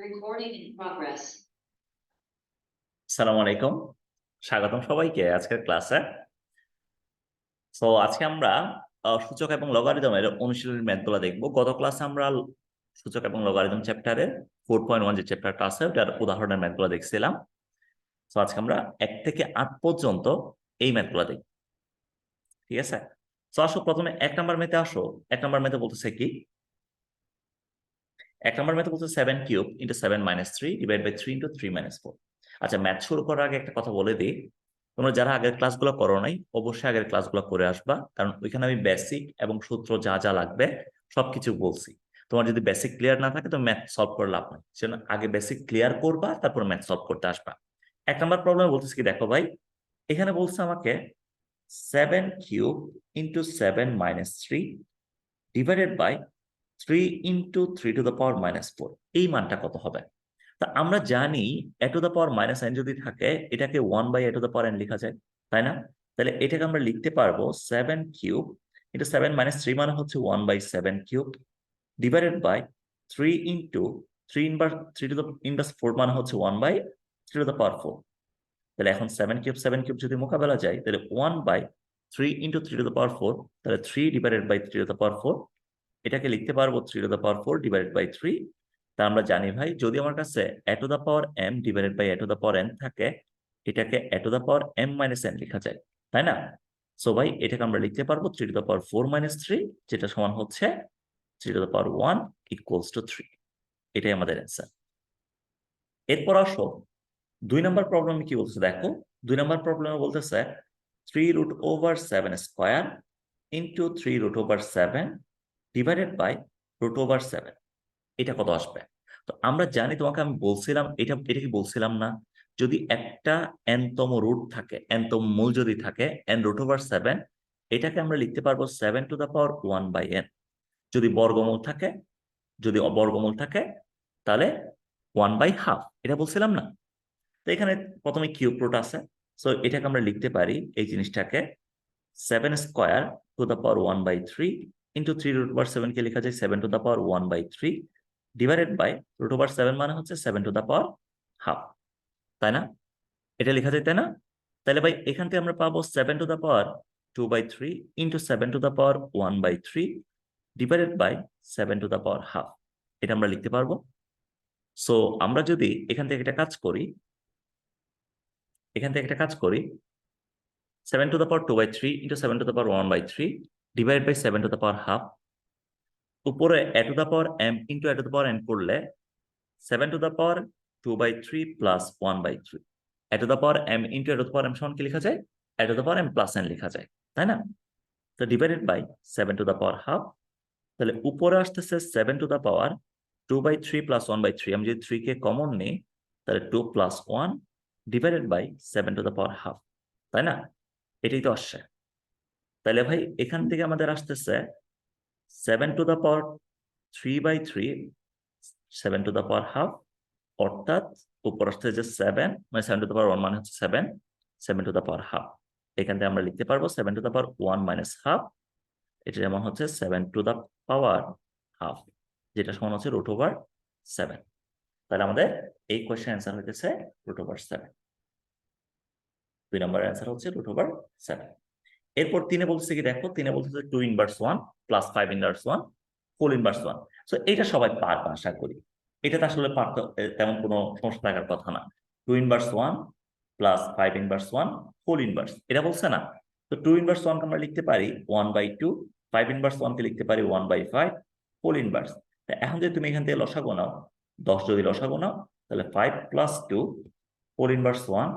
Recording in progress. আসসালামু আলাইকুম, স্বাগতম সবাইকে আজকের ক্লাসে। সো আজকে আমরা সূচক এবং লগারিদমের অনুশীলনী ম্যাথগুলো দেখব। গত ক্লাসে আমরা সূচক এবং লগারিদম চ্যাপ্টারে 4.1 যে চ্যাপ্টারটা আছে ওটার উদাহরণের ম্যাথগুলো দেখছিলাম। সো আজকে আমরা 1 থেকে 8 পর্যন্ত এই ম্যাথগুলো দেখব, ঠিক আছে? সো আসো প্রথমে 1 নাম্বার ম্যাথে আসো। 1 নাম্বার ম্যাথে বলতেছে কি? 1 নাম্বার ম্যাথে বলতেছে 7 cube into 7 minus 3 divide by 3 into 3 minus 4। আচ্ছা, ম্যাথ শুরু করার আগে একটা কথা বলে দিই, তোমরা যারা আগের ক্লাসগুলো করো নাই অবশ্যই আগের ক্লাসগুলো করে আসবা, কারণ ওইখানে আমি বেসিক এবং সূত্র যা যা লাগবে সবকিছু বলছি। তোমার যদি বেসিক ক্লিয়ার না থাকে তো ম্যাথ সলভ করে লাভ নাই, সেজন্য আগে বেসিক ক্লিয়ার করবা তারপর ম্যাথ সলভ করতে আসবা। 1 নাম্বার প্রবলেম বলতেছে কি, দেখো ভাই, এখানে বলছে আমাকে 7 cube into 7 minus 3 divided by 3 into 3 to the power minus 4, এই মানটা কত হবে? তা আমরা জানি a to the power minus n যদি থাকে এটাকে 1 বাই a to the power n লেখা যায়, তাই না? তাহলে এটাকে আমরা লিখতে পারবো 7 কিউব ইন্টু 7 মাইনাস 3 মানে হচ্ছে 1 by 7 cube divided by 3 into 3 inverse 3 to the inverse 4 মানে হচ্ছে 1 বাই 3 টু দ্য পাওয়ার 4। তাহলে এখন 7 কিউব যদি মোকাবেলা যায় তাহলে 1 by 3 into 3 to the power 4, তাহলে 3 divided by 3 to the power 4, এটাকে লিখতে পারবো 3 to the power 4 divided by 3। তা আমরা জানি ভাই, যদি আমার কাছে a to the power m divided by a to the power n থাকে, এটাকে a to the power m minus n লেখা যায়, তাই না? সো ভাই এটাকে আমরা লিখতে পারবো 3 টু দ্য পাওয়ার 4 মাইনাস 3, যেটা সমান হচ্ছে 3 to the power 1 equals to 3। এটাই আমাদের অ্যান্সার। এরপর আসো 2 নম্বর প্রবলেমে কি বলতেছে দেখো। 2 নম্বর প্রবলেমে বলতেছে 3 root over 7 square into 3 root over 7 divided by root over 7, এটা কত আসবে? তো আমরা জানি, তোমাকে আমি বলছিলাম, এটা কি বলছিলাম না, যদি একটা n-তম রুট থাকে, n-তম মূল যদি থাকে n রুট ওভার 7, এটাকে আমরা লিখতে পারবো 7 to the power 1 by n। যদি বর্গমূল থাকে, তাহলে 1 বাই হাফ, এটা বলছিলাম না? তো এখানে প্রথমে কিউব রুট আছে, সো এটাকে আমরা লিখতে পারি এই জিনিসটাকে 7 square to the power 1 by 3 into 3 root over 7 কে লেখা যায় 7 to the power 1 by 3 divided by root over 7 মানে হচ্ছে 7 টু দ্য পাওয়ার হাফ, তাই না? এটা লেখা যায়, তাই না? তাহলে ভাই এখান থেকে আমরা পাবো 7 to the power 2 by 3 into 7 to the power 1 by 3 divided by 7 to the power half, এটা আমরা লিখতে পারবো। সো আমরা যদি এখান থেকে একটা কাজ করি, 7 to the power 2 by 3 into 7 to the power 1 by 3 divided by 7 to the power half, উপরে a to the power m into a to the power n করলে 7 to the power 2 by 3 plus 1 by 3, a to the power m into a to the power m সমান কি লেখা যায়? a to the power m plus n লেখা যায়, তাই না? তো divided by 7 to the power half, তাহলে উপরে আসতেছে 7 to the power 2 by 3 plus 1 by 3, আমি যদি 3 কে কমন নিই তাহলে 2 plus 1 divided by 7 to the power half, তাই না? এটাই তো আসছে। তাহলে ভাই এখান থেকে আমাদের আসতেছে 7 to the power 3 by 3, 7 to the power half, অর্থাৎ উপর আসতেছে যে 7 মানে 7 টু দ্য পাওয়ার 1 মানে হচ্ছে 7, 7 টু দ্য পাওয়ার হাফ। এখান থেকে আমরা লিখতে পারবো 7 to the power 1 minus half, এটা যেমন হচ্ছে 7 টু দ্য পাওয়ার হাফ, যেটা সমান হচ্ছে রুট ওভার 7। তাহলে আমাদের এই কোয়েশ্চেন অ্যান্সার হইতেছে রুট ওভার 7। 2 নম্বর অ্যান্সার হচ্ছে রুট ওভার 7। এরপর 3 বলতেছে কি দেখো, 3 বলতেছে 2 ইনভার্স 1 প্লাস 5 ইনভার্স 1 ফুল ইনভার্স 1। সো এটা সবাই পারবে আশা করি, এটাতে আসলে তেমন কোনো সমস্যা থাকার কথা না। 2 ইনভার্স 1 প্লাস 5 ইনভার্স 1 ফুল ইনভার্স, এটা বলছে না? তো 2 ইনভার্স 1 কে আমরা লিখতে পারি 1 বাই 2, 5 ইনভার্স 1 কে লিখতে পারি 1 বাই 5 ফুল ইনভার্স। এখন যদি তুমি এখান থেকে লসাগু নাও, 10 যদি লসাগু নাও তাহলে 5 প্লাস 2 ফুল ইনভার্স 1,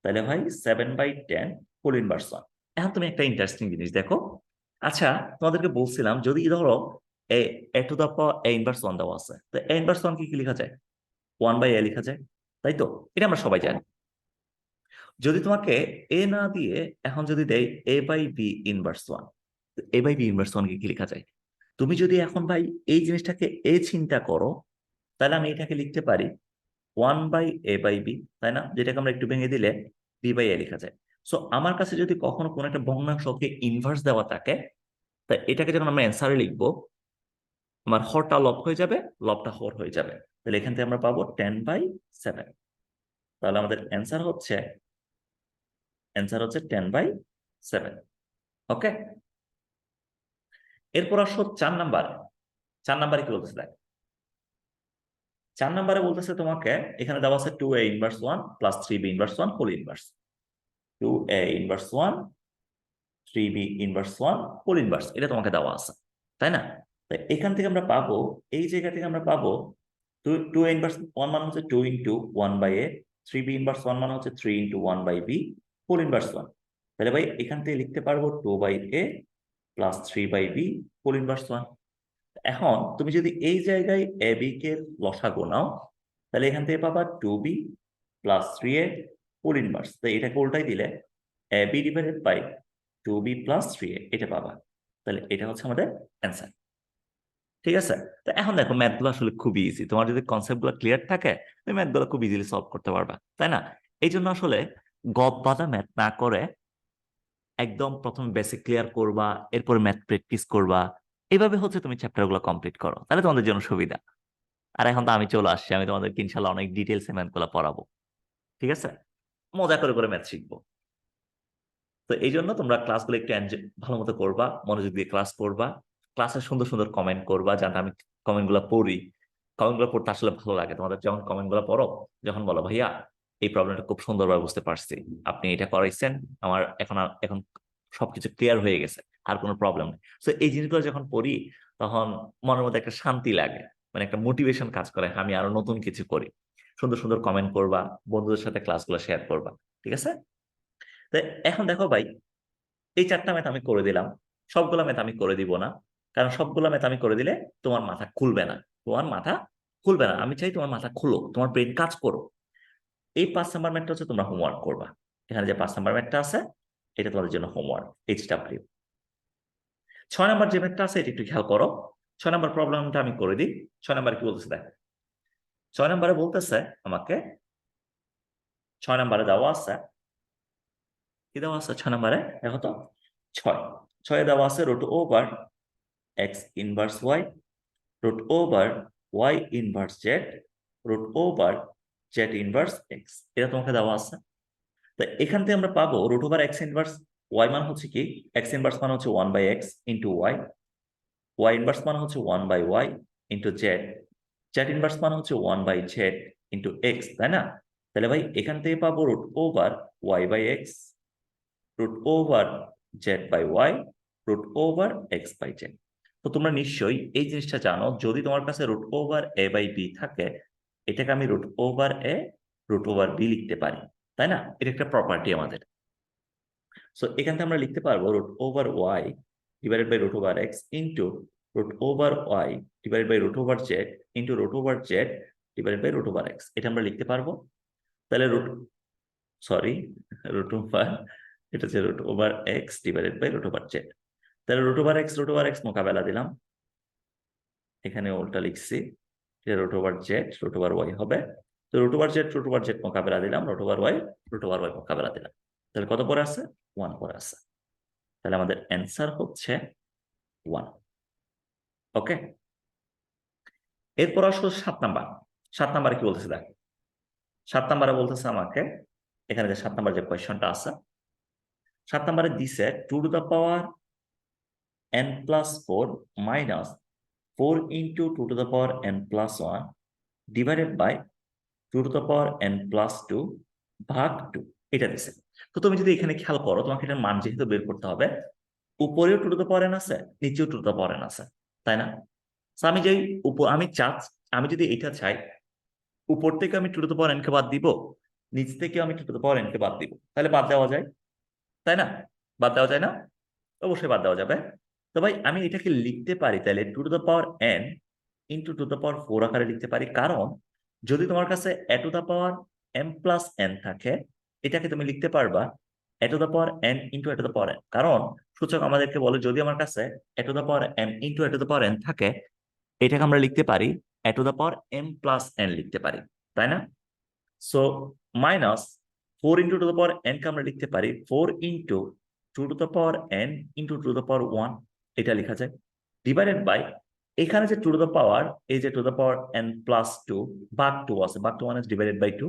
তাহলে ভাই 7 বাই 10 ফুল ইনভার্স 1। এখন তুমি একটা ইন্টারেস্টিং জিনিস দেখো। আচ্ছা, তোমাদেরকে বলছিলাম যদি ধরো a to the power a inverse 1 দেওয়া আছে, তো a ইনভার্স 1 কি লেখা যায়? 1 বাই a লেখা যায়, তাই তো? এটা আমরা সবাই জানি। যদি তোমাকে a না দিয়ে এখন যদি দেই a by b inverse 1, a by b inverse 1 কি লেখা যায়? তুমি যদি এখন ভাই এই জিনিসটাকে a চিন্তা করো, তাহলে আমি এটাকে লিখতে পারি 1 বাই a বাই b, তাই না? যেটাকে আমরা একটু ভেঙে দিলে b বাই a লেখা যায়। সো আমার কাছে যদি কখনো কোনো একটা ভগ্নাংশকে ইনভার্স দেওয়া থাকে, তাই এটাকে যখন আমরা অ্যান্সারে লিখবো, আমার হরটা লব হয়ে যাবে, লবটা হর হয়ে যাবে। তাহলে এখান থেকে আমরা পাবো 10/7। তাহলে আমাদের অ্যান্সার হচ্ছে 10/7। ওকে, এরপর আসো 4 নাম্বার। 4 নাম্বারে কি বলতেছে দেখ, 4 নাম্বারে বলতেছে তোমাকে এখানে দেওয়া আছে 2a inverse 1 plus 3b inverse 1 whole inverse. 2a inverse 1 3b inverse 1 whole inverse, এটা তোমাকে দেওয়া আছে, তাই না? তাই এখান থেকে আমরা পাবো, এই জায়গা থেকে আমরা পাবো 2a ইনভার্স 1 মানে হচ্ছে 2 ইন্টু 1/a, 3b ইনভার্স 1 মানে হচ্ছে 3 ইন্টু 1/b হোল ইনভার্স 1। তাহলে ভাই এখান থেকে লিখতে পারবো 2/a plus 3/b whole inverse 1। এখন তুমি যদি এই জায়গায় এ বি কে লসাগু নাও, তাহলে এখান থেকে পাবা 2b plus 3a whole inverse. তো এটাকে উল্টাই দিলে a b divided by 2b plus 3a, এটা পাবা। তাহলে এটা হচ্ছে আমাদের অ্যান্সার। ঠিক আছে, তো এখন দেখো ম্যাথগুলো আসলে খুবই ইজি, তোমার যদি কনসেপ্টগুলো ক্লিয়ার থাকে তুমি ম্যাথগুলো খুব ইজিলি সলভ করতে পারবা, তাই না? এই জন্য আসলে গদ বাঁধা ম্যাথ না করে একদম প্রথমে বেসিক ক্লিয়ার করবা, এরপর ম্যাথ প্র্যাকটিস করবা, এইভাবে হচ্ছে তুমি চ্যাপ্টারগুলো কমপ্লিট করো, তাহলে তোমাদের জন্য সুবিধা। আর এখন তো আমি চলে আসছি, আমি তোমাদেরকে ইনশাল্লাহ অনেক ডিটেলসে ম্যাথগুলো পড়াবো। ঠিক আছে, মজা করে করে ম্যাথ শিখবো। তো এই জন্য তোমরা ক্লাসগুলো একটু ভালো মতো করবা, মনোযোগ দিয়ে ক্লাস করবা, ক্লাসে সুন্দর সুন্দর কমেন্ট করবা, যাতে আমি কমেন্টগুলো পড়ি। কমেন্টগুলো পড়তে আসলে ভালো লাগে, তোমাদের যখন কমেন্টগুলো পড়ো, যখন বলো ভাইয়া এই প্রবলেমটা খুব সুন্দরভাবে বুঝতে পারছি, আপনি এটা করাইছেন, আমার এখন সবকিছু ক্লিয়ার হয়ে গেছে, আর কোনো প্রবলেম নেই। তো এই জিনিসগুলো যখন পড়ি তখন মনের মধ্যে একটা শান্তি লাগে, মানে একটা মোটিভেশন কাজ করে, আমি আরো নতুন কিছু করি। সুন্দর সুন্দর কমেন্ট করবা, বন্ধুদের সাথে ক্লাসগুলো শেয়ার করবা। ঠিক আছে, তো এখন দেখো ভাই, এই 4টা ম্যাথ আমি করে দিলাম, সবগুলো ম্যাথ আমি করে দিব না, কারণ সবগুলো ম্যাথ আমি করে দিলে তোমার মাথা খুলবে না। তোমার মাথা খুলবে না, আমি চাই তোমার মাথা খুলো, তোমার ব্রেন কাজ করো। এই 5 নাম্বার ম্যাথটা হচ্ছে তোমরা হোমওয়ার্ক করবা। এখানে যে 5 নাম্বার ম্যাথটা আছে, এটা তোমাদের জন্য হোমওয়ার্ক, HW। 6 নাম্বার যে ম্যাথটা আছে এটা একটু খেয়াল করো। 6 নাম্বার প্রবলেমটা আমি করে দিই। 6 নাম্বারে কি বলতেছে দেখ, 6 নাম্বারে বলতেছে আমাকে, 6 নাম্বারে দেওয়া আছে, কি দেওয়া আছে 6 নাম্বারে দেখো তো, 6 দেওয়া আছে √ওভার এক্স ইনভার্স ওয়াই, √ওভার ওয়াই ইনভার্স জেড, √ওভার জেড ইনভার্স এক্স, এটা তোমাকে দেওয়া আছে। তো এখান থেকে আমরা পাবো √ওভার এক্স ইনভার্স ওয়াই মান হচ্ছে কি, এক্স ইনভার্স মান হচ্ছে 1/x into Y, Y inverse মান হচ্ছে 1/y into Z, Z inverse মান হচ্ছে 1/z ইন্টু এক্স, তাই না? তাহলে ভাই এখান থেকে পাবো √over y/x, √over z/y, √over x/z। তো তোমরা নিশ্চয়ই এই জিনিসটা জানো, যদি তোমার কাছে √ওভার a/b থাকে, এটাকে আমি √ওভার a √ওভার b লিখতে পারি, তাই না? এটা একটা প্রপার্টি আমাদের। সো এখান থেকে আমরা লিখতে পারবো √over y divided by √over x into √over y divided by √over z into √over z divided by √over x, এটা আমরা লিখতে পারবো। তাহলে সরি, √ওভার, এটা হচ্ছে √over x divided by √over z। তাহলে √ওভার x মোকাবেলা দিলাম, এখানে উল্টা লিখছি, √ওভার z √ওভার y হবে। তো √ওভার z মোকাবেলা দিলাম, √ওভার y মোকাবেলা দিলাম। তাহলে কত পরে আছে, 1 পরে আছে। তাহলে আমাদের অ্যান্সার হচ্ছে 1। ওকে, এরপর আসো 7 নাম্বার। 7 নাম্বারে কি বলতেছে দেখ, 7 নাম্বারে বলতেছে আমাকে, এখানে যে 7 নাম্বার যে কোয়েশ্চনটা আছে, 7 নাম্বারে দিছে 2n+4 minus 4 into 2n+1 divided by 2n+2 ভাগ 2, এটা দিছে। তো তুমি যদি এখানে খেয়াল করো, তোমাকে এটার মান যেহেতু বের করতে হবে, উপরেও 2n আছে, নিচেও 2n আছে, তাই না? আমি যেই আমি যদি এটা চাই, উপর থেকে আমি 2n কে বাদ দিব, নিচ থেকে আমি 2n কে বাদ দিব, তাহলে বাদ দেওয়া যায়, তাই না? বাদ দেওয়া যায় না? অবশ্যই বাদ দেওয়া যাবে। তো ভাই আমি এটাকে লিখতে পারি তাহলে 2n ইন্টু 4 আকারে লিখতে পারি, কারণ যদি তোমার কাছে a m+n থাকে, এটাকে তুমি লিখতে পারবা a n into a n, কারণ সূচক আমাদেরকে বলে যদি আমার কাছে a m into a n থাকে, এটাকে আমরা লিখতে পারি a m+n লিখতে পারি, তাই না? সো মাইনাস 4 ইন্টু n কে আমরা লিখতে পারি 4 ইন্টু 2n ইন্টু 1, এটা লেখা যায়, ডিভাইডেড বাই এখানে যে টু টু দ্য পাওয়ার, এই যে to the power n plus two, ভাগ টু আছে, ভাগ টু মানে ডিভাইডেড বাই টু,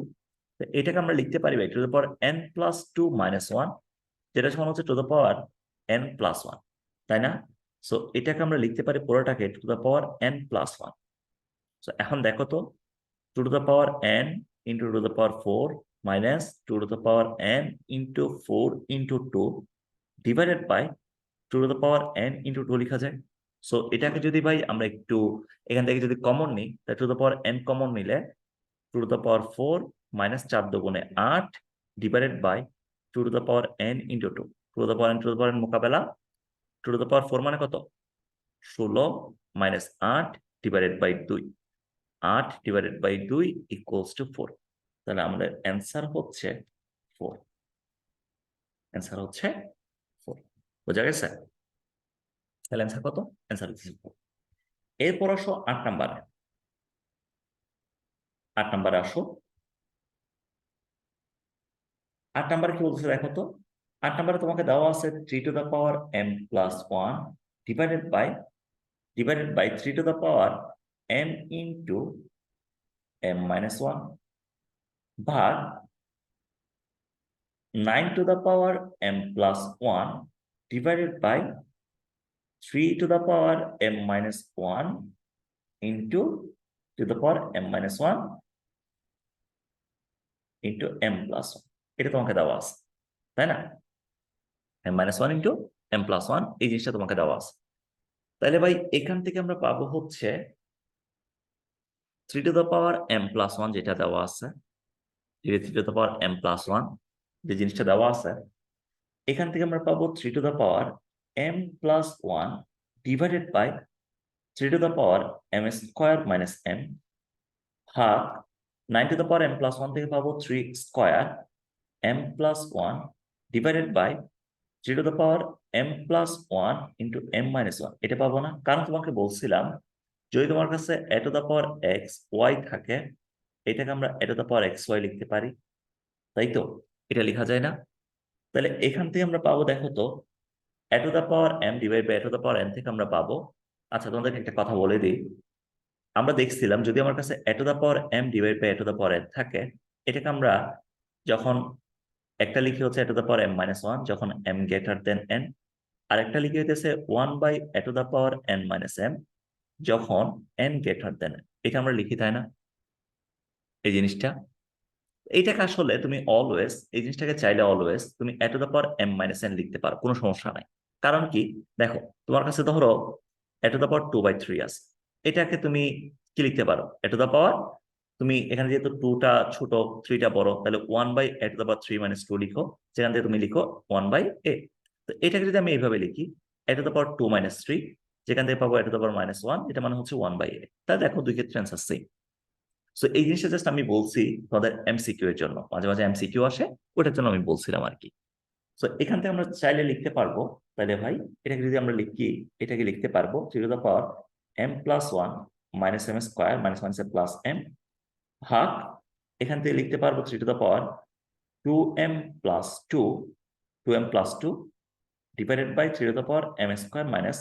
এটাকে আমরা লিখতে পারি by to the power n plus two minus one, যেটা সমান হচ্ছে to the power n plus one, তাই না? সো এটাকে আমরা লিখতে পারি পুরোটাকে to the power n plus one. So এখন দেখো তো, two to the power n into to the power four minus two to the power n into four into two divided by two to the power n into two লেখা যায়। So এটাকে যদি ভাই আমরা একটু এখান থেকে যদি কমন নিই, তাহলে to the power n common নিলে two to the power four minus চার দুগুণে আট divided by two to the power n into two, two to the power n to the power n মোকাবেলা, two to the power four মানে কত, 16 minus আট divided by দুই, আট divided by দুই ইকুয়ালস টু ফোর। তাহলে আমাদের answer হচ্ছে ফোর, অ্যান্সার হচ্ছে ফোর। বোঝা গেছে? তাহলে অ্যান্সার কত? অ্যান্সার হচ্ছে ফোর। এরপর আসো আট নাম্বারে, আট নাম্বারে আসো। আট নাম্বারে কি বলতেছে দেখো তো, আট নাম্বারে তোমাকে দেওয়া আছে three to the power m plus one divided by three to the power m into m minus one ভাগ 9 to the power m plus 1 divided by 3 to the power m minus 1 into to the power m minus 1 into m plus 1, এটা তোমাকে দেওয়া আছে, তাই না? m minus 1 into m plus 1 এই জিনিসটা তোমাকে দেওয়া আছে। তাহলে ভাই এখান থেকে আমরা পাবো হচ্ছে 3 to the power m plus 1 যেটা দেওয়া আছে, 3 to the power m plus 1 যে জিনিসটা দেওয়া আছে, এখান থেকে আমরা পাবো 3 to the power m plus 1 divided by 3 to the power m square minus m ভাগ 9 to the power m plus 1 থেকে পাবো 3 square m plus 1 divided by 3 to the power m plus 1 into m minus 1, এটা পাবো না, কারণ তোমাকে বলছিলাম যদি তোমার কাছে a to the power x y থাকে, এটাকে আমরা a to the power x y লিখতে পারি, তাই তো? এটা লেখা যায় না? তাহলে এখান থেকে আমরা পাবো দেখো তো a to the power m divide by a to the power n থেকে আমরা পাবো, আচ্ছা তোমাদেরকে একটা কথা বলে দিই, আমরা দেখছিলাম যদি আমার কাছে a to the power m divide by a to the power n থাকে, এটাকে আমরা যখন একটা লিখি হচ্ছে a to the power m minus 1 যখন m greater than n, আর একটা লিখি হইতেছে 1 by a to the power n minus m যখন n greater than n, এটা আমরা লিখি, তাই না? এই জিনিসটা, এইটাকে আসলে তুমি অলওয়েজ এই জিনিসটাকে চাইলে অলওয়েজ তুমি a to the power m minus n লিখতে পারো, কোনো সমস্যা নাই। কারণ কি দেখো, তোমার কাছে ধরো a to the power 2 by 3 আছে, এটাকে তুমি কি লিখতে পারো, a to the power, তুমি এখানে যেহেতু 2টা ছোট 3টা বড়, তাহলে 1 by a to the power 3 minus 2 লিখো, সেখান থেকে তুমি লিখো 1 by a। তো এটাকে যদি আমি এইভাবে লিখি a to the power 2 minus 3, যেখান থেকে পাবো a to the power minus 1, এটা মানে হচ্ছে 1 by a। তাহলে দেখো দুই ক্ষেত্রে অ্যান্সার সেম। সো এই জিনিসটা জাস্ট আমি বলছি তোমাদের এমসিকিউ এর জন্য, মাঝে মাঝে এমসিকিউ আসে, ওটার জন্য আমি বলছিলাম আর কি। সো এখান থেকে আমরা চাইলে লিখতে পারবো, তাহলে ভাই এটাকে যদি আমরা লিখি, এটাকে লিখতে পারবো three to the power m plus one minus m square minus minus plus m ভাগ, এখান থেকে লিখতে পারবো three to the power 2m plus two, 2m plus two divided by three to the power m square minus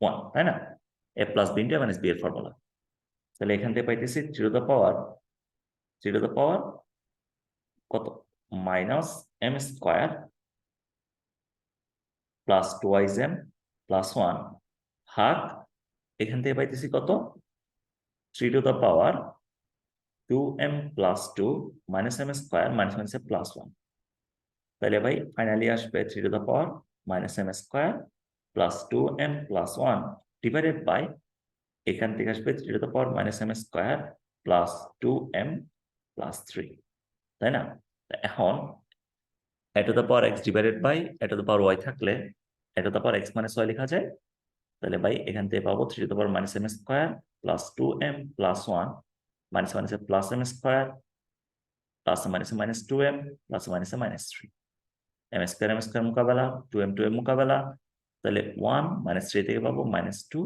one, তাই না? a plus b into minus b এর formula. তাহলে এখান থেকে পাইতেছি থ্রি টু দ্য পাওয়ার কত, minus m square plus twice m plus one ভাগ, এখান থেকে পাইতেছি কত, three to the power 2m plus two minus m square minus minus plus one. তাহলে ভাই ফাইনালি আসবে three to the power minus m square plus 2m plus one divided by, এখান থেকে আসবে three to the power minus m square plus 2m plus three, তাই না? এখন a to the power x divided by a to the power y থাকলে a to the power x minus y লেখা যায়। তাহলে ভাই এখান থেকে পাবো three to the power minus m square plus 2m plus one minus minus plus m square plus minus minus 2m plus minus minus three, m square মোকাবেলা, 2m মোকাবেলা, তাহলে 1 মাইনাস 3 থেকে পাবো মাইনাস 2,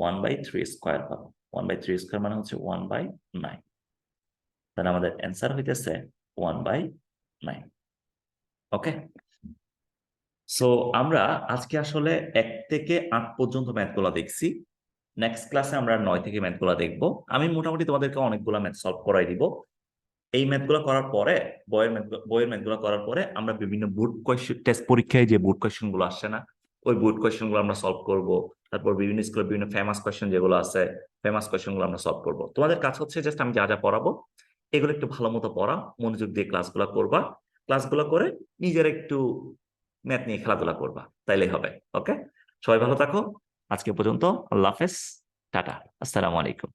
1/3 স্কোয়ার পাবো, 1/3 স্কোয়ার মানে হচ্ছে 1/9। তাহলে আমাদের অ্যান্সার হইতেছে 1/9। ওকে, সো আমরা আজকে আসলে 1 থেকে 8 পর্যন্ত ম্যাথগুলো দেখছি। নেক্সট ক্লাসে আমরা 9 থেকে ম্যাথগুলো দেখবো। আমি মোটামুটি তোমাদেরকে অনেকগুলো ম্যাথ সলভ করাই দিব। এই ম্যাথগুলো করার পরে বইয়ের ম্যাথগুলো করার পরে আমরা বিভিন্ন বোর্ড কোয়েশ্চেন, টেস্ট পরীক্ষায় যে বোর্ড কোয়েশ্চেন গুলো আসছে না, ওই বোর্ড কোয়েশ্চেন গুলো আমরা সলভ করব। তারপর বিভিন্ন স্কুলের বিভিন্ন ফেমাস কোয়েশ্চেন যেগুলো আছে, ফেমাস কোয়েশ্চেন গুলো আমরা সলভ করব। তোমাদের কাজ হচ্ছে জাস্ট আমি যা যা পড়াবো এগুলো একটু ভালো মতো পড়া, মনোযোগ দিয়ে ক্লাসগুলো করবা। ক্লাসগুলো করে নিজের একটু ম্যাথ নিয়ে খেলাধুলা করবা, তাইলেই হবে। ওকে, সবাই ভালো থাকো। আজকে পর্যন্ত, আল্লাহ হাফেজ, টাটা, আসসালামু আলাইকুম।